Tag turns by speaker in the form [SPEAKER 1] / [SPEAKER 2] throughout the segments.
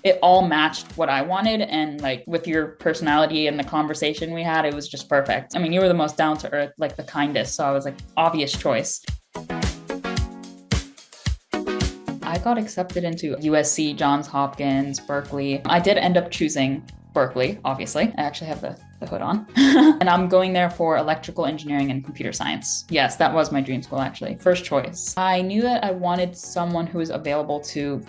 [SPEAKER 1] it all matched what I wanted. And like with your personality and the conversation we had, it was just perfect. I mean, you were the most down to earth, like the kindest. So I was like, obvious choice. I got accepted into USC, Johns Hopkins, Berkeley. I did end up choosing Berkeley, obviously. I actually have the hood on. And I'm going there for electrical engineering and computer science. Yes, that was my dream school, actually. First choice. I knew that I wanted someone who was available to,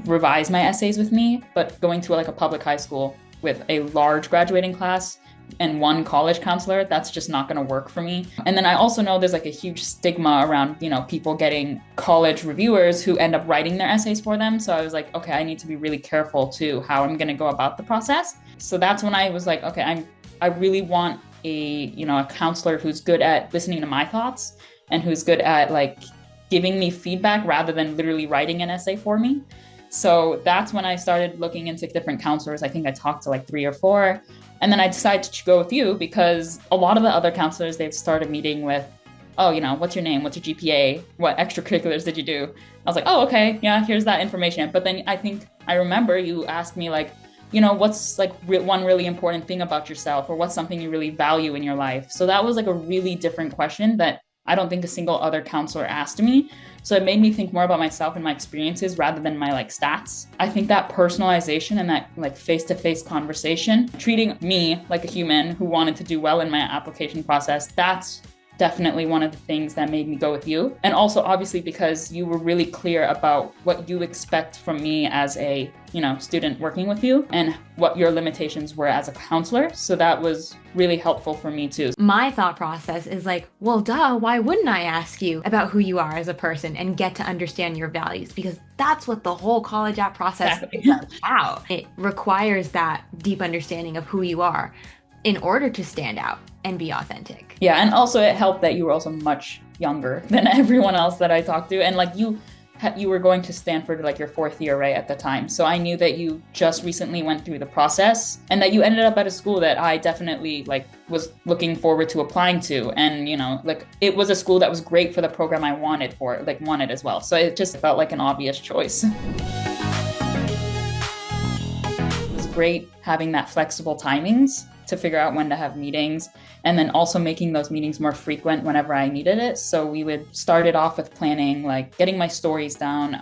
[SPEAKER 1] revise my essays with me, but going to like a public high school with a large graduating class and one college counselor, that's just not going to work for me. And then I also know there's like a huge stigma around, people getting college reviewers who end up writing their essays for them. So I was like, okay, I need to be really careful too how I'm going to go about the process. So that's when I was like, okay, I really want a counselor who's good at listening to my thoughts and who's good at like giving me feedback rather than literally writing an essay for me. So that's when I started looking into different counselors. I think I talked to like 3 or 4. And then I decided to go with you because a lot of the other counselors, they've started meeting with, what's your name? What's your GPA? What extracurriculars did you do? I was like, oh, okay. Yeah, here's that information. But then I remember you asked me like, what's like one really important thing about yourself, or what's something you really value in your life? So that was like a really different question that I don't think a single other counselor asked me. So it made me think more about myself and my experiences rather than my like stats. I think that personalization and that like face-to-face conversation, treating me like a human who wanted to do well in my application process, that's definitely one of the things that made me go with you. And also obviously because you were really clear about what you expect from me as a, student working with you and what your limitations were as a counselor. So that was really helpful for me too.
[SPEAKER 2] My thought process is like, well, duh, why wouldn't I ask you about who you are as a person and get to understand your values? Because that's what the whole college app process is about. It requires that deep understanding of who you are in order to stand out and be authentic.
[SPEAKER 1] Yeah, and also it helped that you were also much younger than everyone else that I talked to. And like you were going to Stanford like your 4th year, right, at the time. So I knew that you just recently went through the process and that you ended up at a school that I definitely like was looking forward to applying to. And, like it was a school that was great for the program I wanted as well. So it just felt like an obvious choice. It was great having that flexible timings to figure out when to have meetings, and then also making those meetings more frequent whenever I needed it. So we would start it off with planning, like getting my stories down,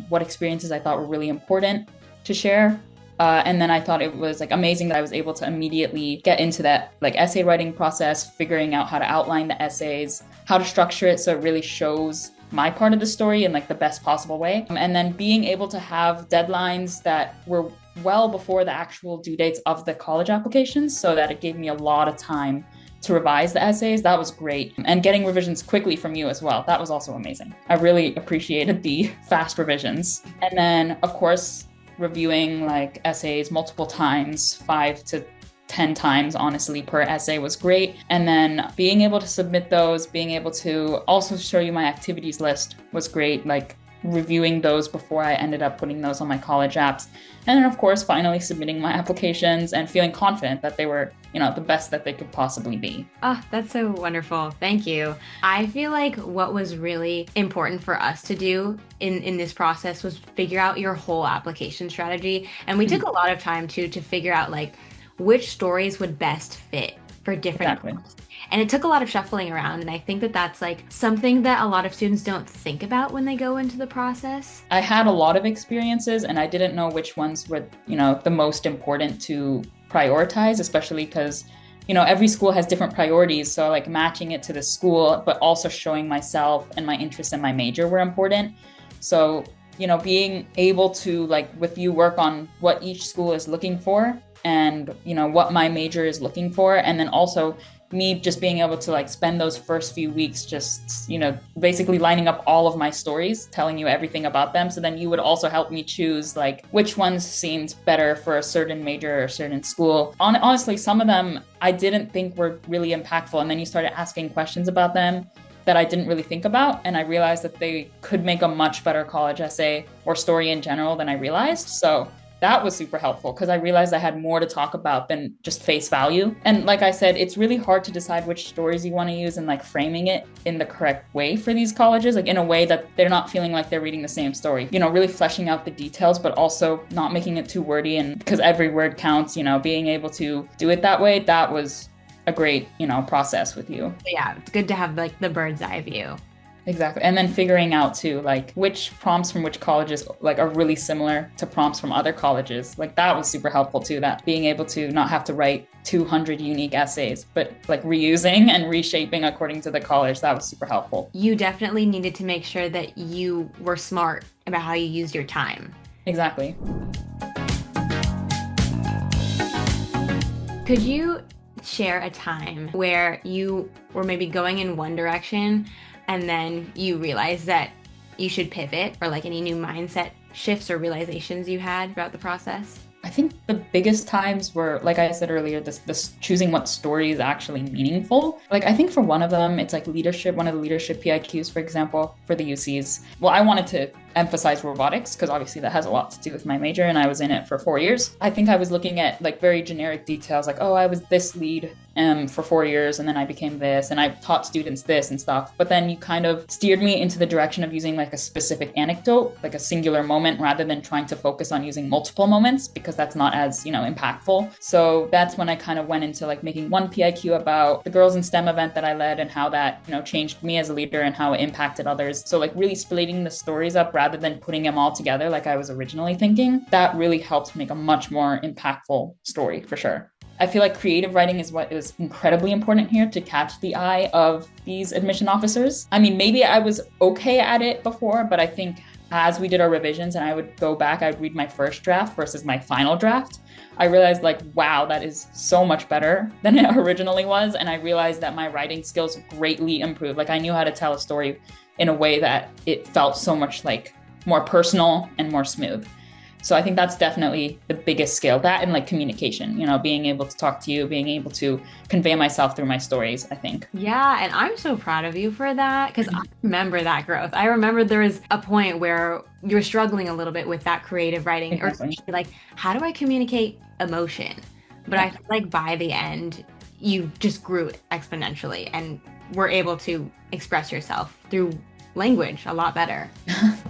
[SPEAKER 1] what experiences I thought were really important to share. And then I thought it was like amazing that I was able to immediately get into that like essay writing process, figuring out how to outline the essays, how to structure it so it really shows my part of the story in like the best possible way. And then being able to have deadlines that were well before the actual due dates of the college applications, so that it gave me a lot of time to revise the essays. That was great. And getting revisions quickly from you as well. That was also amazing. I really appreciated the fast revisions. And then, of course, reviewing like essays multiple times, 5 to 10 times, honestly, per essay was great. And then being able to submit those, being able to also show you my activities list was great. Like reviewing those before I ended up putting those on my college apps. And then, of course, finally submitting my applications and feeling confident that they were, the best that they could possibly be.
[SPEAKER 2] Oh, that's so wonderful. Thank you. I feel like what was really important for us to do in this process was figure out your whole application strategy. And we took a lot of time to figure out like which stories would best fit for different groups. And it took a lot of shuffling around. And I think that that's like something that a lot of students don't think about when they go into the process.
[SPEAKER 1] I had a lot of experiences and I didn't know which ones were, the most important to prioritize, especially because, every school has different priorities. So like matching it to the school, but also showing myself and my interests and my major were important. So, being able to like with you work on what each school is looking for and, what my major is looking for. And then also me just being able to like spend those first few weeks just, basically lining up all of my stories, telling you everything about them. So then you would also help me choose like which ones seemed better for a certain major or a certain school. Honestly, some of them I didn't think were really impactful. And then you started asking questions about them that I didn't really think about. And I realized that they could make a much better college essay or story in general than I realized. So that was super helpful because I realized I had more to talk about than just face value. And like I said, it's really hard to decide which stories you want to use and like framing it in the correct way for these colleges, like in a way that they're not feeling like they're reading the same story, really fleshing out the details, but also not making it too wordy. And because every word counts, being able to do it that way, that was a great, process with you.
[SPEAKER 2] Yeah, it's good to have like the bird's eye view.
[SPEAKER 1] Exactly. And then figuring out too, like which prompts from which colleges like are really similar to prompts from other colleges. Like that was super helpful too, that being able to not have to write 200 unique essays, but like reusing and reshaping according to the college. That was super helpful.
[SPEAKER 2] You definitely needed to make sure that you were smart about how you used your time.
[SPEAKER 1] Exactly.
[SPEAKER 2] Could you share a time where you were maybe going in one direction and then you realized that you should pivot, or like any new mindset shifts or realizations you had throughout the process?
[SPEAKER 1] I think the biggest times were, like I said earlier, this choosing what story is actually meaningful. Like I think for one of them, it's like leadership, one of the leadership PIQs, for example, for the UCs. Well, I wanted to emphasize robotics because obviously that has a lot to do with my major and I was in it for 4 years. I think I was looking at like very generic details like, oh, I was this lead for 4 years and then I became this and I taught students this and stuff. But then you kind of steered me into the direction of using like a specific anecdote, like a singular moment, rather than trying to focus on using multiple moments because that's not as, impactful. So that's when I kind of went into like making one PIQ about the Girls in STEM event that I led and how that, changed me as a leader and how it impacted others. So like really splitting the stories up rather than putting them all together like I was originally thinking, that really helped make a much more impactful story for sure. I feel like creative writing is what is incredibly important here to catch the eye of these admission officers. I mean, maybe I was okay at it before, but I think as we did our revisions and I would go back, I'd read my first draft versus my final draft. I realized like, wow, that is so much better than it originally was. And I realized that my writing skills greatly improved. Like I knew how to tell a story in a way that it felt so much like more personal and more smooth. So I think that's definitely the biggest skill, that and like communication, being able to talk to you, being able to convey myself through my stories, I think.
[SPEAKER 2] Yeah, and I'm so proud of you for that because I remember that growth. I remember there was a point where you were struggling a little bit with that creative writing
[SPEAKER 1] Exactly.
[SPEAKER 2] or like, how do I communicate emotion? But I feel like by the end, you just grew exponentially and were able to express yourself through language a lot better.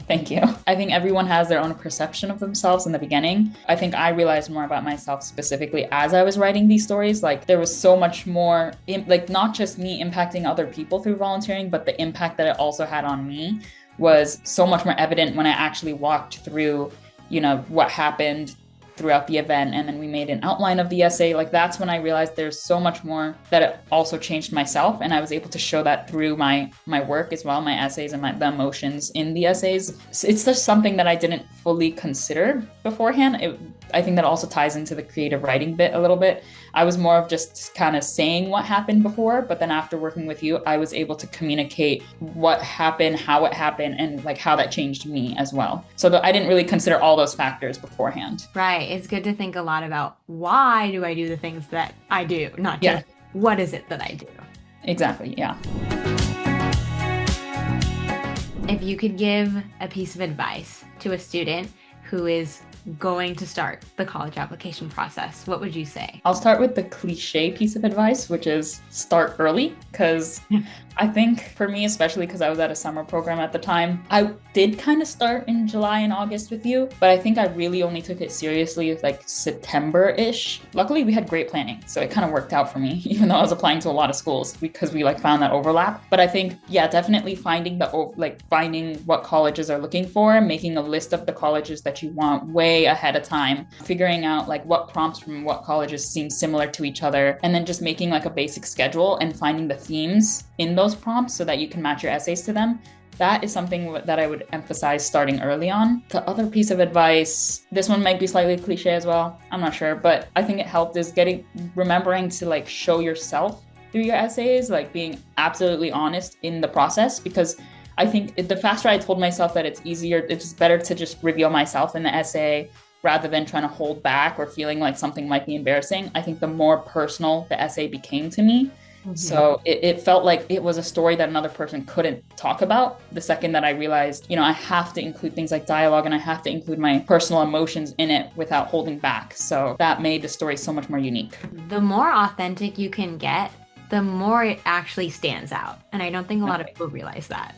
[SPEAKER 1] Thank you. I think everyone has their own perception of themselves in the beginning. I think I realized more about myself specifically as I was writing these stories. Like there was so much more, like not just me impacting other people through volunteering, but the impact that it also had on me was so much more evident when I actually walked through, what happened throughout the event. And then we made an outline of the essay. Like that's when I realized there's so much more that it also changed myself. And I was able to show that through my work as well, my essays and the emotions in the essays. It's just something that I didn't fully consider beforehand. I think that also ties into the creative writing bit a little bit. I was more of just kind of saying what happened before, but then after working with you, I was able to communicate what happened, how it happened, and like how that changed me as well. So I didn't really consider all those factors beforehand.
[SPEAKER 2] Right. It's good to think a lot about why do I do the things that I do, not just what is it that I do.
[SPEAKER 1] Exactly. Yeah.
[SPEAKER 2] If you could give a piece of advice to a student who is going to start the college application process, what would you say?
[SPEAKER 1] I'll start with the cliche piece of advice, which is start early, because I think for me, especially because I was at a summer program at the time, I did kind of start in July and August with you, but I think I really only took it seriously like September-ish. Luckily, we had great planning, so it kind of worked out for me, even though I was applying to a lot of schools because we like found that overlap. But I think, definitely finding what colleges are looking for, making a list of the colleges that you want way ahead of time, figuring out like what prompts from what colleges seem similar to each other, and then just making like a basic schedule and finding the themes in those prompts so that you can match your essays to them. That is something that I would emphasize starting early on. The other piece of advice, this one might be slightly cliche as well, I'm not sure, but I think it helped is remembering to like show yourself through your essays, like being absolutely honest in the process, because I think the faster I told myself that it's better to just reveal myself in the essay rather than trying to hold back or feeling like something might be embarrassing. I think the more personal the essay became to me, So it felt like it was a story that another person couldn't talk about. The second that I realized, I have to include things like dialogue and I have to include my personal emotions in it without holding back. So that made the story so much more unique.
[SPEAKER 2] The more authentic you can get, the more it actually stands out. And I don't think a lot of people realize that.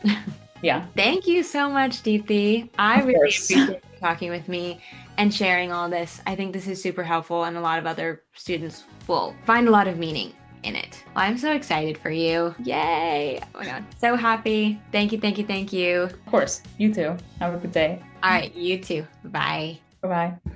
[SPEAKER 1] Yeah.
[SPEAKER 2] Thank you so much, Deepthi. I
[SPEAKER 1] Of
[SPEAKER 2] really
[SPEAKER 1] course.
[SPEAKER 2] appreciate you talking with me and sharing all this. I think this is super helpful, and a lot of other students will find a lot of meaning in it. Well, I'm so excited for you. Yay! Oh my God. So happy. Thank you, thank you, thank you.
[SPEAKER 1] Of course. You too. Have a good day.
[SPEAKER 2] All right, you too. Bye.
[SPEAKER 1] Bye-bye.